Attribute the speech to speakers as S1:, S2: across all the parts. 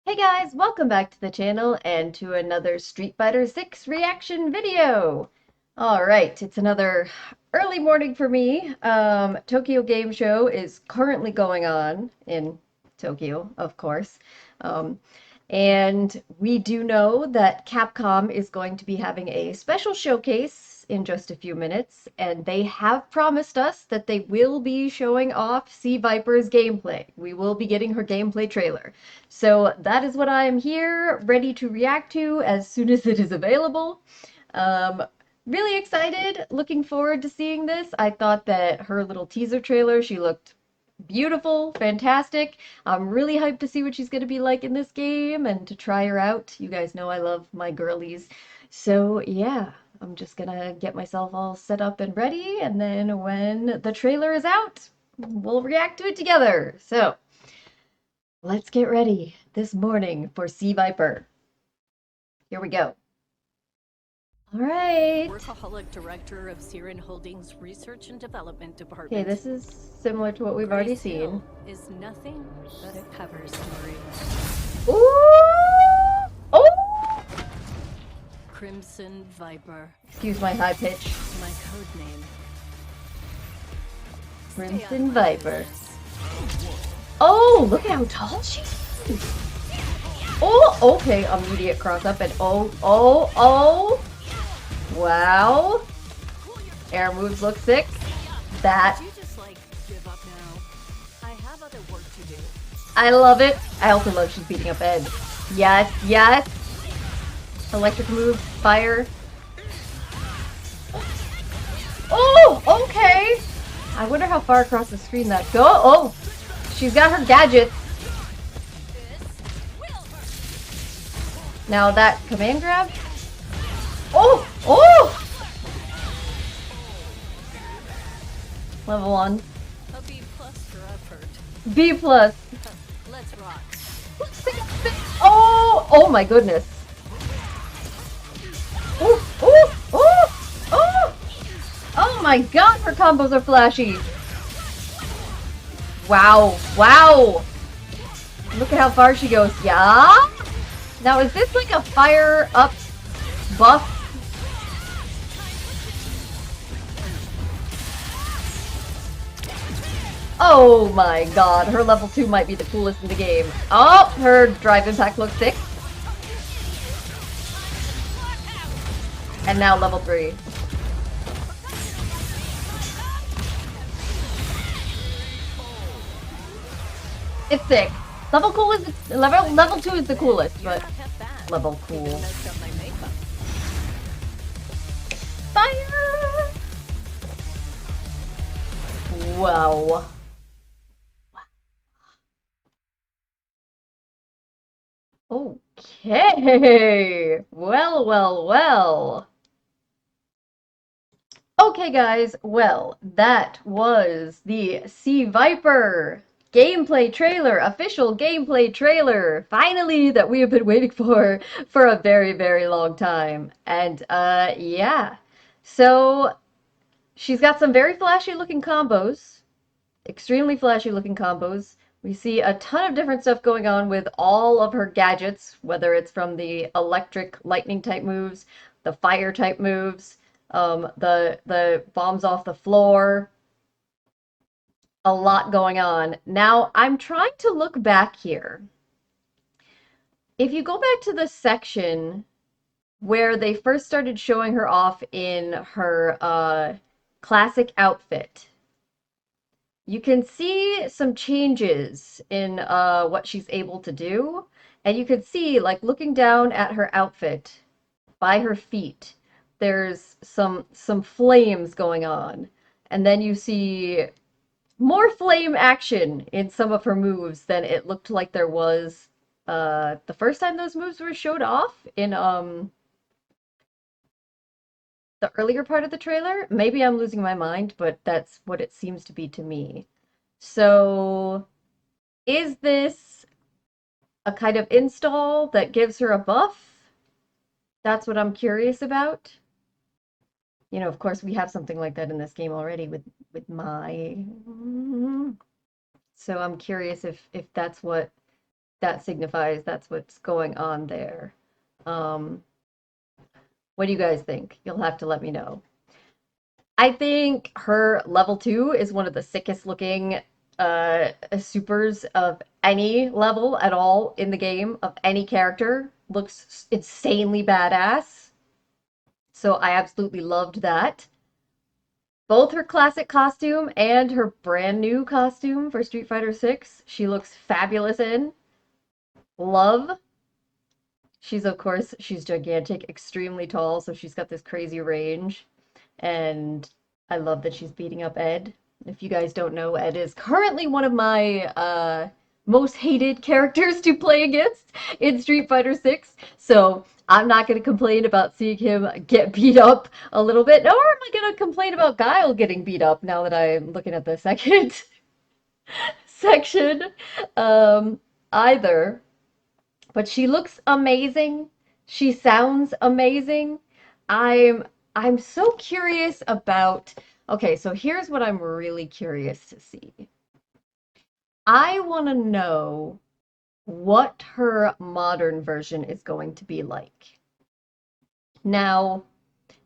S1: Hey guys, welcome back to the channel and to another Street Fighter 6 reaction video. All right, it's another early morning for me. Tokyo Game Show is currently going on in Tokyo, of course. Um, and we do know that Capcom is going to be having a special showcase in just a few minutes, and they have promised us that they will be showing off Sea Viper's gameplay. We will be getting her gameplay trailer. So that is what I am here, ready to react to as soon as it is available. Um, really excited, looking forward to seeing this. I thought that her little teaser trailer, she looked beautiful, fantastic. I'm really hyped to see what she's going to be like in this game and to try her out. You guys know I love my girlies. So yeah, I'm just gonna get myself all set up and ready, and then when the trailer is out, we'll react to it together. So let's get ready this morning for Sea Viper. Here we go. All right.
S2: Workaholic Director of Siren Holdings Research and Development
S1: Okay,
S2: Department.
S1: this is similar to what we've already seen.
S2: Is nothing but a cover story.
S1: Ooh! Oh!
S2: Crimson Viper.
S1: Excuse my high pitch.
S2: My code name.
S1: Crimson Viper. Oh, look at how tall she is. Oh, okay. Immediate cross up and oh. Wow. Air moves look sick. That.
S2: Would you just give up now? I have other work to do.
S1: I love it. I also love she's beating up Ed. Yes. Electric move, fire. Oh, okay. I wonder how far across the screen that go. Oh, she's got her gadgets. Now that command grab. Oh. Level 1.
S2: A B+ for effort.
S1: B+.
S2: Let's rock.
S1: Oh my goodness. Oh my god, her combos are flashy. Wow. Look at how far she goes. Yeah? Now is this like a fire up buff? Oh my god, her level 2 might be the coolest in the game. Oh, her drive impact looks sick. And now level 3. It's sick. Level 2 is the coolest, but level cool. Fire! Wow. Okay. Well. Okay, guys. Well, that was the Sea Viper gameplay trailer, official gameplay trailer, finally, that we have been waiting for a very long time. And, yeah. So, she's got some very flashy looking combos. Extremely flashy looking combos. We see a ton of different stuff going on with all of her gadgets, whether it's from the electric lightning type moves, the fire type moves, the bombs off the floor. A lot going on. Now, I'm trying to look back here. If you go back to the section where they first started showing her off in her classic outfit, you can see some changes in what she's able to do. And you can see, like, looking down at her outfit by her feet, there's some flames going on. And then you see more flame action in some of her moves than it looked like there was the first time those moves were showed off in the earlier part of the trailer. Maybe I'm losing my mind, but that's what it seems to be to me. So, is this a kind of install that gives her a buff? That's what I'm curious about. You know, of course, we have something like that in this game already with Mai. So I'm curious if that's what that signifies that's what's going on there. Um, what do you guys think? You'll have to let me know. I think her level 2 is one of the sickest looking supers of any level at all in the game, of any character. Looks insanely badass. So I absolutely loved that. Both her classic costume and her brand new costume for Street Fighter 6, she looks fabulous in. Love. She's gigantic, extremely tall, so she's got this crazy range. And I love that she's beating up Ed. If you guys don't know, Ed is currently one of my most hated characters to play against in Street Fighter 6. So I'm not going to complain about seeing him get beat up a little bit, nor am I going to complain about Guile getting beat up now that I'm looking at the second section um, either. But she looks amazing. She sounds amazing. I'm I'm so curious about. Okay, so here's what I'm really curious to see. I want to know what her modern version is going to be like. Now,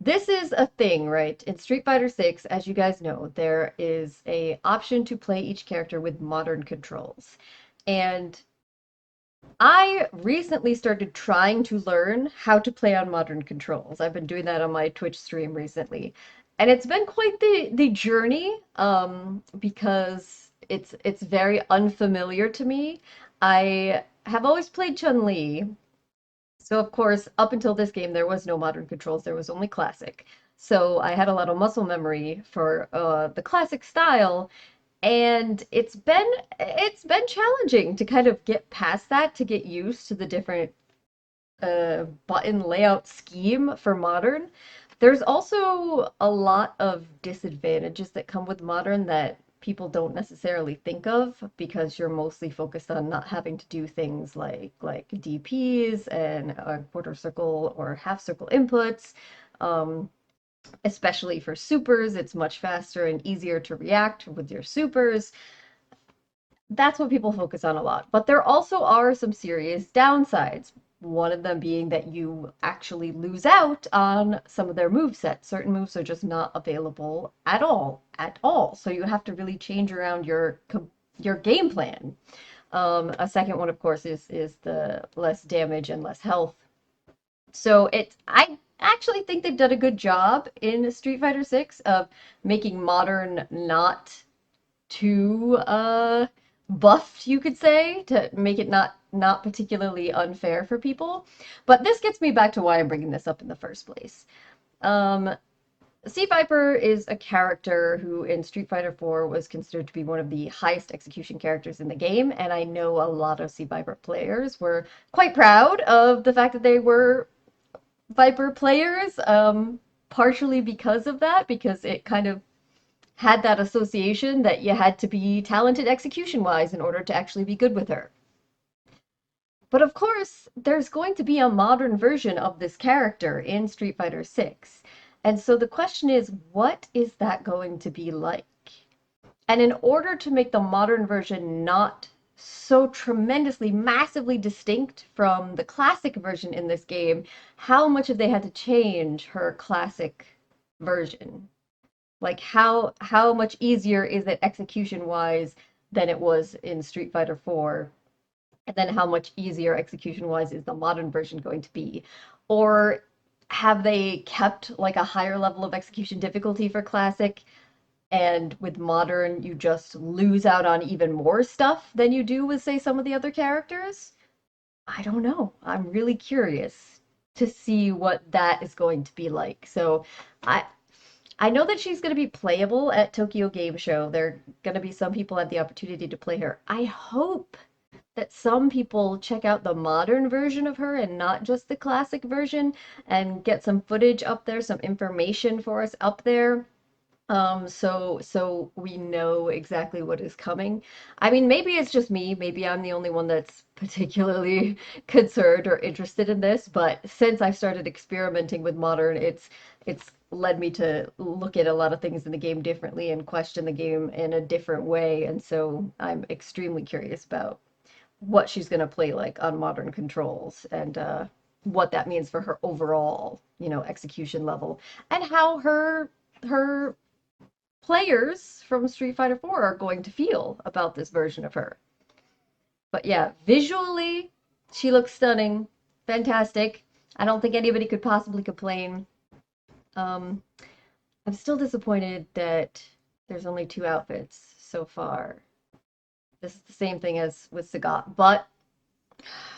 S1: this is a thing, right? In Street Fighter 6, as you guys know, there is a option to play each character with modern controls. And I recently started trying to learn how to play on modern controls. I've been doing that on my Twitch stream recently. And it's been quite the journey, because it's very unfamiliar to me. I have always played Chun-Li. So of course, up until this game, there was no modern controls, there was only classic. So I had a lot of muscle memory for the classic style, and it's been challenging to kind of get past that, to get used to the different button layout scheme for modern. There's also a lot of disadvantages that come with modern that people don't necessarily think of, because you're mostly focused on not having to do things like DPs and quarter circle or half circle inputs. Um, Especially for supers, it's much faster and easier to react with your supers. That's what people focus on a lot. But there also are some serious downsides. One of them being that you actually lose out on some of their move sets. Certain moves are just not available at all, at all. So you have to really change around your game plan. A second one, of course, is the less damage and less health. So I actually think they've done a good job in Street Fighter 6 of making modern not too buffed, you could say, to make it not particularly unfair for people. But this gets me back to why I'm bringing this up in the first place. Um, C. Viper is a character who in Street Fighter 4 was considered to be one of the highest execution characters in the game, and I know a lot of C. Viper players were quite proud of the fact that they were Viper players, partially because of that, because it kind of had that association that you had to be talented execution wise in order to actually be good with her. But of course, there's going to be a modern version of this character in Street Fighter 6. And so the question is, what is that going to be like? And in order to make the modern version not so tremendously, massively distinct from the classic version in this game, how much have they had to change her classic version? Like how much easier is it execution wise than it was in Street Fighter 4? And then how much easier execution wise is the modern version going to be? Or have they kept like a higher level of execution difficulty for classic, and with modern you just lose out on even more stuff than you do with say some of the other characters? I don't know. I'm really curious to see what that is going to be like. So I I know that she's going to be playable at Tokyo Game Show. There are going to be some people had the opportunity to play her. I hope that some people check out the modern version of her and not just the classic version, and get some footage up there, some information for us up there, so we know exactly what is coming. I mean, maybe it's just me, maybe I'm the only one that's particularly concerned or interested in this, but since I started experimenting with modern, it's led me to look at a lot of things in the game differently and question the game in a different way, and so I'm extremely curious about what she's going to play like on modern controls and what that means for her overall, execution level and how her players from Street Fighter 4 are going to feel about this version of her. But yeah, visually, she looks stunning, fantastic. I don't think anybody could possibly complain. Um, I'm still disappointed that there's only two outfits so far. This is the same thing as with Sagat, but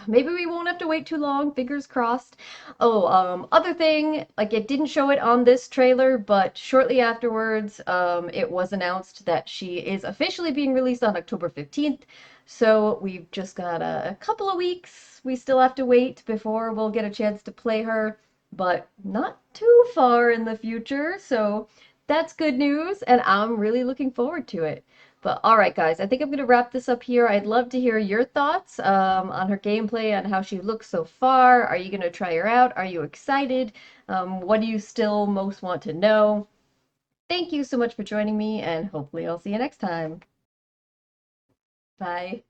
S1: maybe we won't have to wait too long. Fingers crossed. Oh, other thing, like it didn't show it on this trailer, but shortly afterwards, it was announced that she is officially being released on October 15th. So we've just got a couple of weeks. We still have to wait before we'll get a chance to play her, but not too far in the future. So that's good news, and I'm really looking forward to it. But all right, guys, I think I'm going to wrap this up here. I'd love to hear your thoughts on her gameplay, on how she looks so far. Are you going to try her out? Are you excited? What do you still most want to know? Thank you so much for joining me, and hopefully I'll see you next time. Bye.